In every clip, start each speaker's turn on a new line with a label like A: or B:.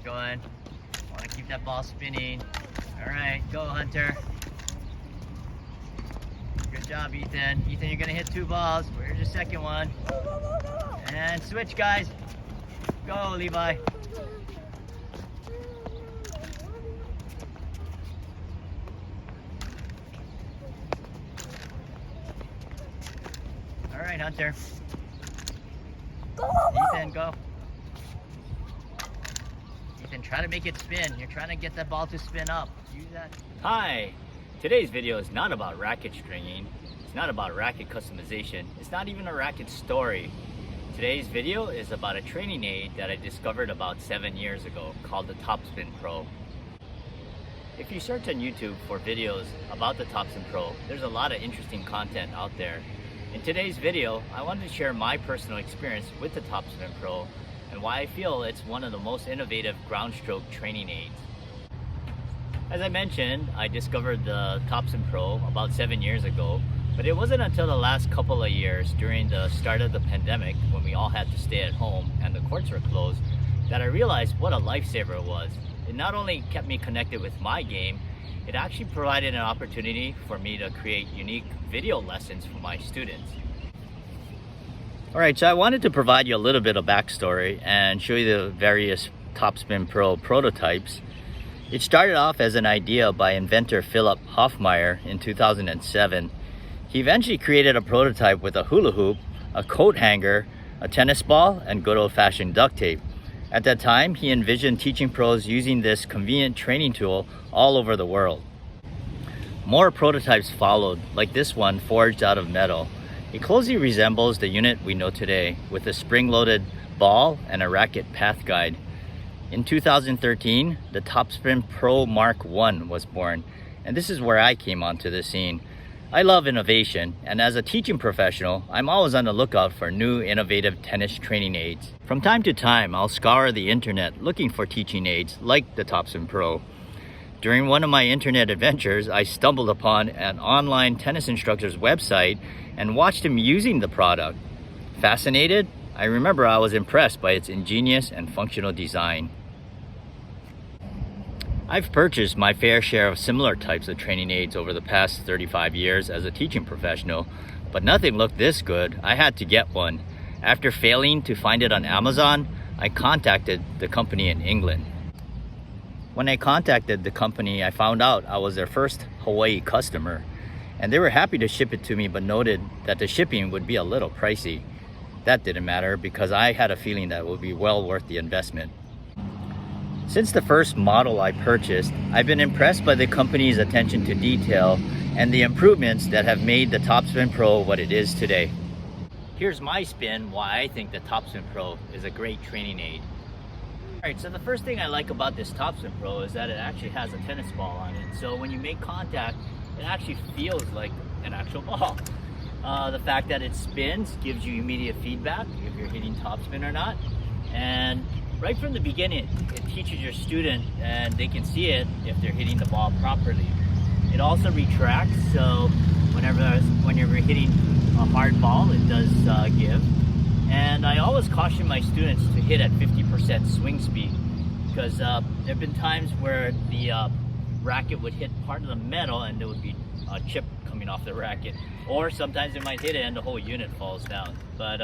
A: Keep going. Want to keep that ball spinning. All right, go Hunter. Good job, Ethan. Ethan, you're gonna hit 2 balls. Where's your second one? And switch, guys. Go, Levi. All right, Hunter. Ethan, go. Ethan, try to make it spin. You're trying to get that ball to spin up. Use that. Hi. Today's video is not about racket stringing. It's not about racket customization. It's not even a racket story. Today's video is about a training aid that I discovered about 7 years ago called the TopspinPro. If you search on YouTube for videos about the TopspinPro, there's a lot of interesting content out there. In today's video, I wanted to share my personal experience with the TopspinPro and why I feel it's one of the most innovative ground stroke training aids. As I mentioned, I discovered the TopspinPro about 7 years ago, but it wasn't until the last couple of years during the start of the pandemic when we all had to stay at home and the courts were closed that I realized what a lifesaver it was. It not only kept me connected with my game, it actually provided an opportunity for me to create unique video lessons for my students. Alright, so I wanted to provide you a little bit of backstory and show you the various TopspinPro prototypes. It started off as an idea by inventor Phillip Hofmeyr in 2007. He eventually created a prototype with a hula hoop, a coat hanger, a tennis ball, and good old-fashioned duct tape. At that time, he envisioned teaching pros using this convenient training tool all over the world. More prototypes followed, like this one forged out of metal. It closely resembles the unit we know today, with a spring-loaded ball and a racket path guide. In 2013, the TopspinPro Mark I was born, and this is where I came onto the scene. I love innovation, and as a teaching professional, I'm always on the lookout for new innovative tennis training aids. From time to time, I'll scour the internet looking for teaching aids like the TopspinPro. During one of my internet adventures, I stumbled upon an online tennis instructor's website and watched him using the product. Fascinated? I remember I was impressed by its ingenious and functional design. I've purchased my fair share of similar types of training aids over the past 35 years as a teaching professional, but nothing looked this good. I had to get one. After failing to find it on Amazon, I contacted the company in England. When I contacted the company, I found out I was their first Hawaii customer, and they were happy to ship it to me, but noted that the shipping would be a little pricey. That didn't matter because I had a feeling that it would be well worth the investment. Since the first model I purchased, I've been impressed by the company's attention to detail and the improvements that have made the TopspinPro what it is today. Here's my spin why I think the TopspinPro is a great training aid. Alright, so the first thing I like about this TopspinPro is that it actually has a tennis ball on it. So when you make contact, it actually feels like an actual ball. The fact that it spins gives you immediate feedback if you're hitting topspin or not. And right from the beginning, it teaches your student and they can see it if they're hitting the ball properly. It also retracts, so when you're hitting a hard ball, it does give. And I always caution my students to hit at 50% swing speed because there have been times where the racket would hit part of the metal and there would be a chip coming off the racket. Or sometimes it might hit it and the whole unit falls down. But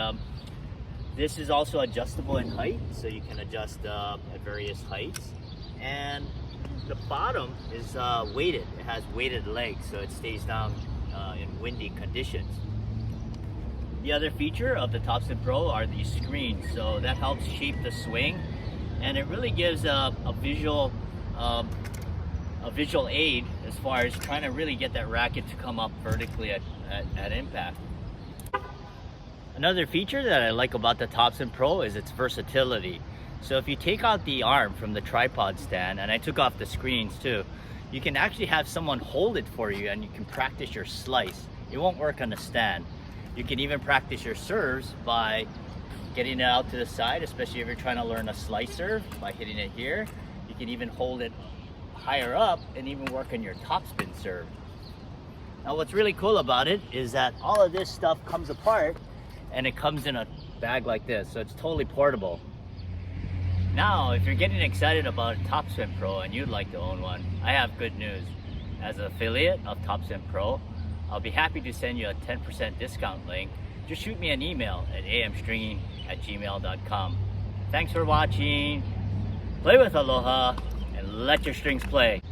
A: this is also adjustable in height, so you can adjust at various heights. And the bottom is weighted. It has weighted legs, so it stays down in windy conditions. The other feature of the TopspinPro are these screens, so that helps shape the swing, and it really gives a visual aid as far as trying to really get that racket to come up vertically at impact. Another feature that I like about the TopspinPro is its versatility. So if you take out the arm from the tripod stand, and I took off the screens too, you can actually have someone hold it for you and you can practice your slice. It won't work on the stand. You can even practice your serves by getting it out to the side, especially if you're trying to learn a slice serve by hitting it here. You can even hold it higher up and even work on your topspin serve. Now what's really cool about it is that all of this stuff comes apart and it comes in a bag like this, so it's totally portable. Now, if you're getting excited about TopspinPro and you'd like to own one, I have good news. As an affiliate of TopspinPro, I'll be happy to send you a 10% discount link. Just shoot me an email at amstringing@gmail.com. Thanks for watching. Play with aloha and let your strings play.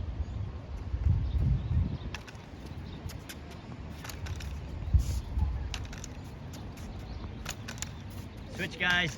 A: Switch, guys.